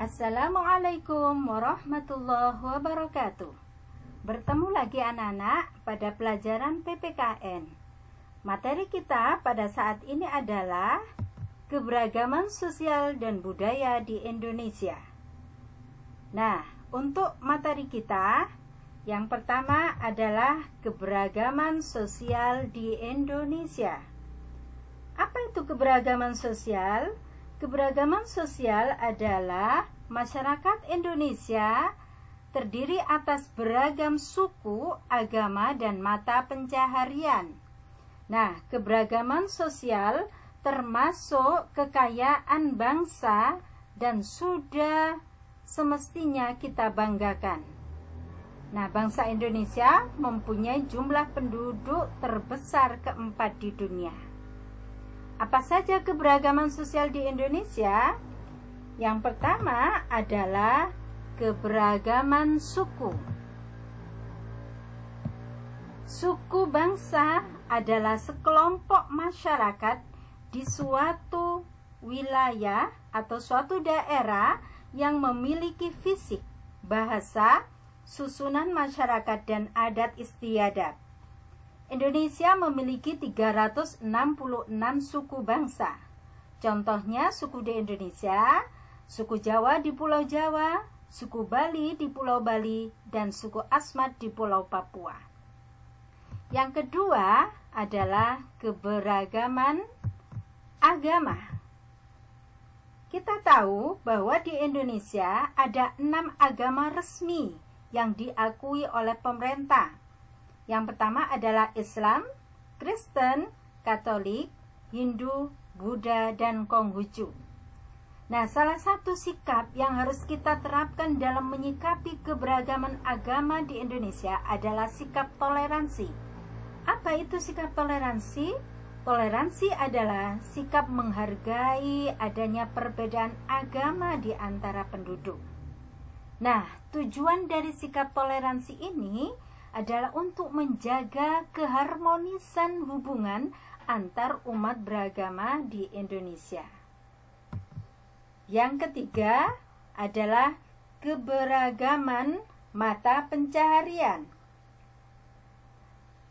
Assalamualaikum warahmatullahi wabarakatuh. Bertemu lagi anak-anak pada pelajaran PPKN. Materi kita pada saat ini adalah keberagaman sosial dan budaya di Indonesia. Nah, untuk materi kita, yang pertama adalah keberagaman sosial di Indonesia. Apa itu keberagaman sosial? Keberagaman sosial adalah masyarakat Indonesia terdiri atas beragam suku, agama, dan mata pencaharian. Nah, keberagaman sosial termasuk kekayaan bangsa dan sudah semestinya kita banggakan. Nah, bangsa Indonesia mempunyai jumlah penduduk terbesar keempat di dunia. Apa saja keberagaman sosial di Indonesia? Yang pertama adalah keberagaman suku. Suku bangsa adalah sekelompok masyarakat di suatu wilayah atau suatu daerah yang memiliki fisik, bahasa, susunan masyarakat, dan adat istiadat. Indonesia memiliki 366 suku bangsa. Contohnya suku di Indonesia, suku Jawa di Pulau Jawa, suku Bali di Pulau Bali, dan suku Asmat di Pulau Papua. Yang kedua adalah keberagaman agama. Kita tahu bahwa di Indonesia ada 6 agama resmi yang diakui oleh pemerintah. Yang pertama adalah Islam, Kristen, Katolik, Hindu, Buddha, dan Konghucu. Nah, salah satu sikap yang harus kita terapkan dalam menyikapi keberagaman agama di Indonesia adalah sikap toleransi. Apa itu sikap toleransi? Toleransi adalah sikap menghargai adanya perbedaan agama di antara penduduk. Nah, tujuan dari sikap toleransi ini adalah untuk menjaga keharmonisan hubungan antar umat beragama di Indonesia. Yang ketiga adalah keberagaman mata pencaharian.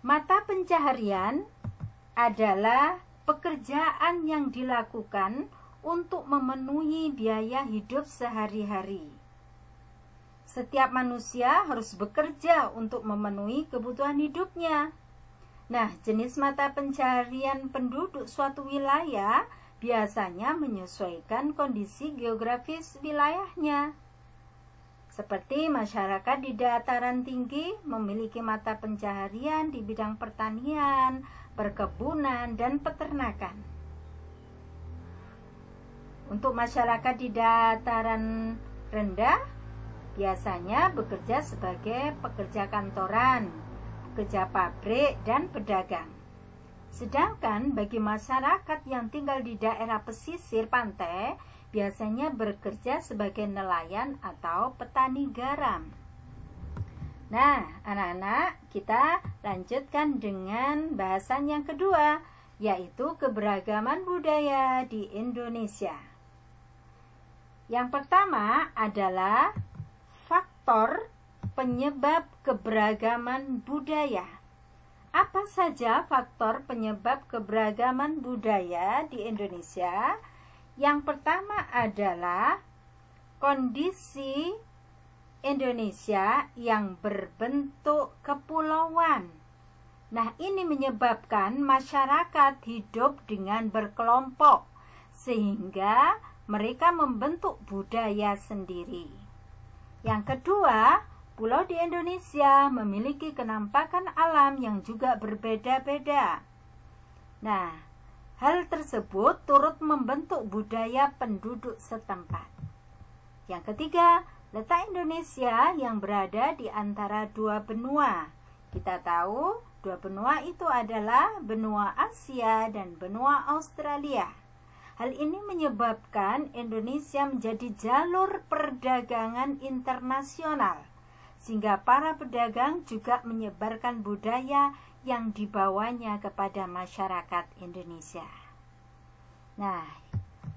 Mata pencaharian adalah pekerjaan yang dilakukan untuk memenuhi biaya hidup sehari-hari. Setiap manusia harus bekerja untuk memenuhi kebutuhan hidupnya. Nah, jenis mata pencaharian penduduk suatu wilayah biasanya menyesuaikan kondisi geografis wilayahnya. Seperti masyarakat di dataran tinggi memiliki mata pencaharian di bidang pertanian, perkebunan, dan peternakan. Untuk masyarakat di dataran rendah biasanya bekerja sebagai pekerja kantoran, pekerja pabrik, dan pedagang. Sedangkan bagi masyarakat yang tinggal di daerah pesisir pantai, biasanya bekerja sebagai nelayan atau petani garam. Nah, anak-anak, kita lanjutkan dengan bahasan yang kedua, yaitu keberagaman budaya di Indonesia. Yang pertama adalah faktor penyebab keberagaman budaya. Apa saja faktor penyebab keberagaman budaya di Indonesia? Yang pertama adalah kondisi Indonesia yang berbentuk kepulauan. Nah, ini menyebabkan masyarakat hidup dengan berkelompok, sehingga mereka membentuk budaya sendiri. Yang kedua, pulau di Indonesia memiliki kenampakan alam yang juga berbeda-beda. Nah, hal tersebut turut membentuk budaya penduduk setempat. Yang ketiga, letak Indonesia yang berada di antara dua benua. Kita tahu, dua benua itu adalah benua Asia dan benua Australia. Hal ini menyebabkan Indonesia menjadi jalur perdagangan internasional, sehingga para pedagang juga menyebarkan budaya yang dibawanya kepada masyarakat Indonesia. Nah,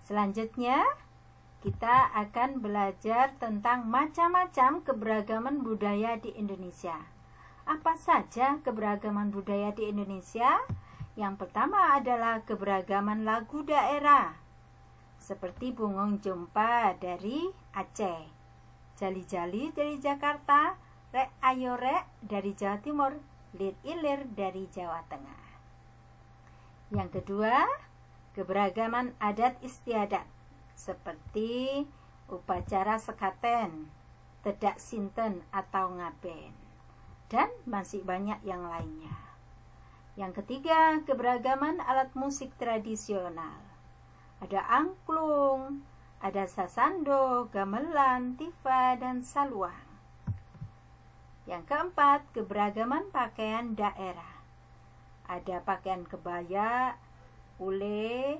selanjutnya kita akan belajar tentang macam-macam keberagaman budaya di Indonesia. Apa saja keberagaman budaya di Indonesia? Yang pertama adalah keberagaman lagu daerah, seperti Bungong Jompa dari Aceh, Jali-Jali dari Jakarta, Rek Ayo Rek dari Jawa Timur, Lir Ilir dari Jawa Tengah. Yang kedua, keberagaman adat istiadat, seperti upacara sekaten, tedak sinten atau ngaben, dan masih banyak yang lainnya. Yang ketiga, keberagaman alat musik tradisional. Ada angklung, ada sasando, gamelan, tifa, dan saluang. Yang keempat, keberagaman pakaian daerah. Ada pakaian kebaya, ule,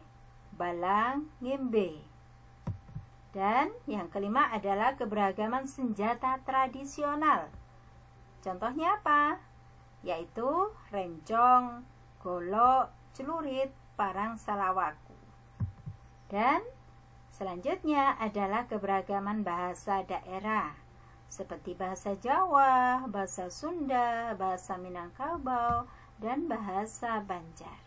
balang, ngimbe. Dan yang kelima adalah keberagaman senjata tradisional. Contohnya apa? Yaitu rencong, golok, celurit, parang salawaku. Dan selanjutnya adalah keberagaman bahasa daerah, seperti bahasa Jawa, bahasa Sunda, bahasa Minangkabau, dan bahasa Banjar.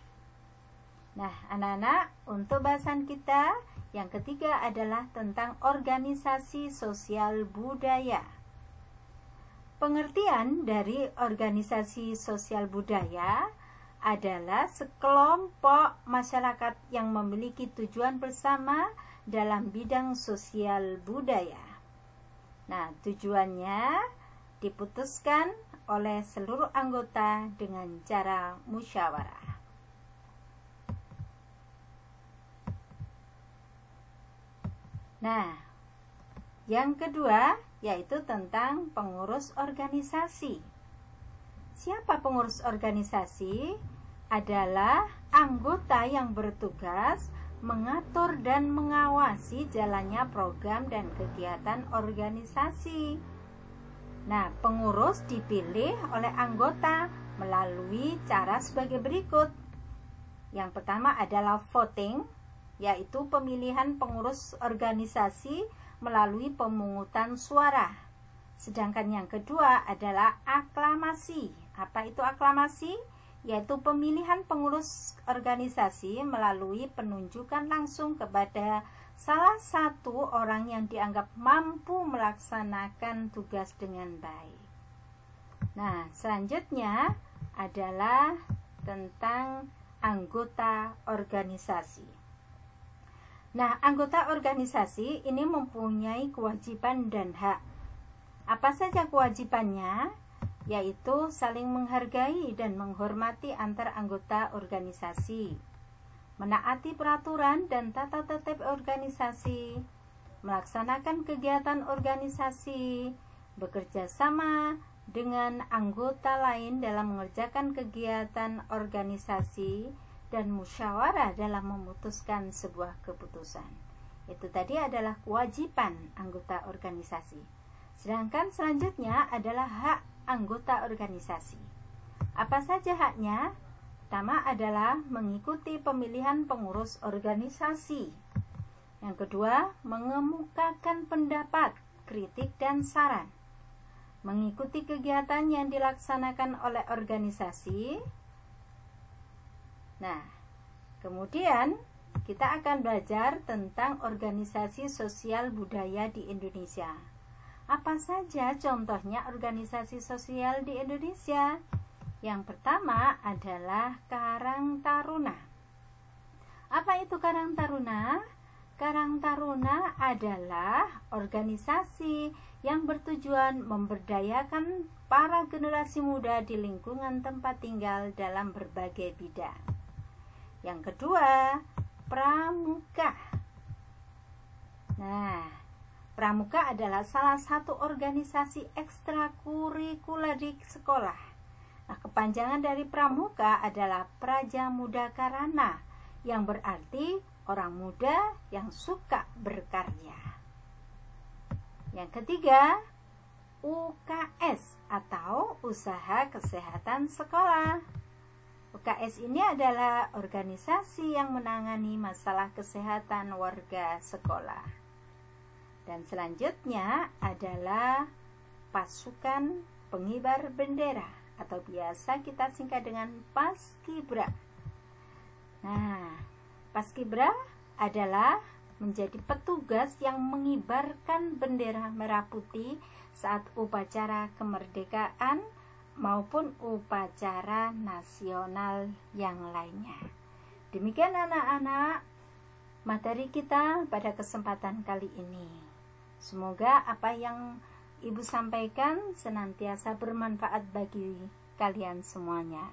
Nah, anak-anak, untuk bahasan kita yang ketiga adalah tentang organisasi sosial budaya. Pengertian dari organisasi sosial budaya adalah sekelompok masyarakat yang memiliki tujuan bersama dalam bidang sosial budaya. Nah, tujuannya diputuskan oleh seluruh anggota dengan cara musyawarah. Nah, yang kedua yaitu tentang pengurus organisasi. Siapa pengurus organisasi? Adalah anggota yang bertugas mengatur dan mengawasi jalannya program dan kegiatan organisasi. Nah, pengurus dipilih oleh anggota melalui cara sebagai berikut. Yang pertama adalah voting, yaitu pemilihan pengurus organisasi melalui pemungutan suara. Sedangkan yang kedua adalah aklamasi. Apa itu aklamasi? Yaitu pemilihan pengurus organisasi melalui penunjukan langsung kepada salah satu orang yang dianggap mampu melaksanakan tugas dengan baik. Nah, selanjutnya adalah tentang anggota organisasi. Nah, anggota organisasi ini mempunyai kewajiban dan hak. Apa saja kewajibannya? Yaitu saling menghargai dan menghormati antar anggota organisasi, menaati peraturan dan tata tertib organisasi, melaksanakan kegiatan organisasi, bekerja sama dengan anggota lain dalam mengerjakan kegiatan organisasi, dan musyawarah dalam memutuskan sebuah keputusan. Itu tadi adalah kewajiban anggota organisasi. Sedangkan selanjutnya adalah hak anggota organisasi. Apa saja haknya? Pertama adalah mengikuti pemilihan pengurus organisasi. Yang kedua, mengemukakan pendapat, kritik, dan saran. Mengikuti kegiatan yang dilaksanakan oleh organisasi. Nah, kemudian kita akan belajar tentang organisasi sosial budaya di Indonesia. Apa saja contohnya organisasi sosial di Indonesia? Yang pertama adalah Karang Taruna. Apa itu Karang Taruna? Karang Taruna adalah organisasi yang bertujuan memberdayakan para generasi muda di lingkungan tempat tinggal dalam berbagai bidang. Yang kedua, Pramuka. Nah, Pramuka adalah salah satu organisasi ekstrakurikuler di sekolah. Nah, kepanjangan dari Pramuka adalah Praja Muda Karana, yang berarti orang muda yang suka berkarya. Yang ketiga, UKS atau Usaha Kesehatan Sekolah. UKS ini adalah organisasi yang menangani masalah kesehatan warga sekolah. Dan selanjutnya adalah pasukan pengibar bendera atau biasa kita singkat dengan Paskibra. Nah, Paskibra adalah menjadi petugas yang mengibarkan bendera merah putih saat upacara kemerdekaan maupun upacara nasional yang lainnya. Demikian anak-anak, materi kita pada kesempatan kali ini. Semoga apa yang Ibu sampaikan senantiasa bermanfaat bagi kalian semuanya.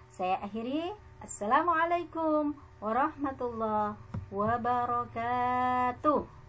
Saya akhiri. Assalamualaikum warahmatullahi wabarakatuh.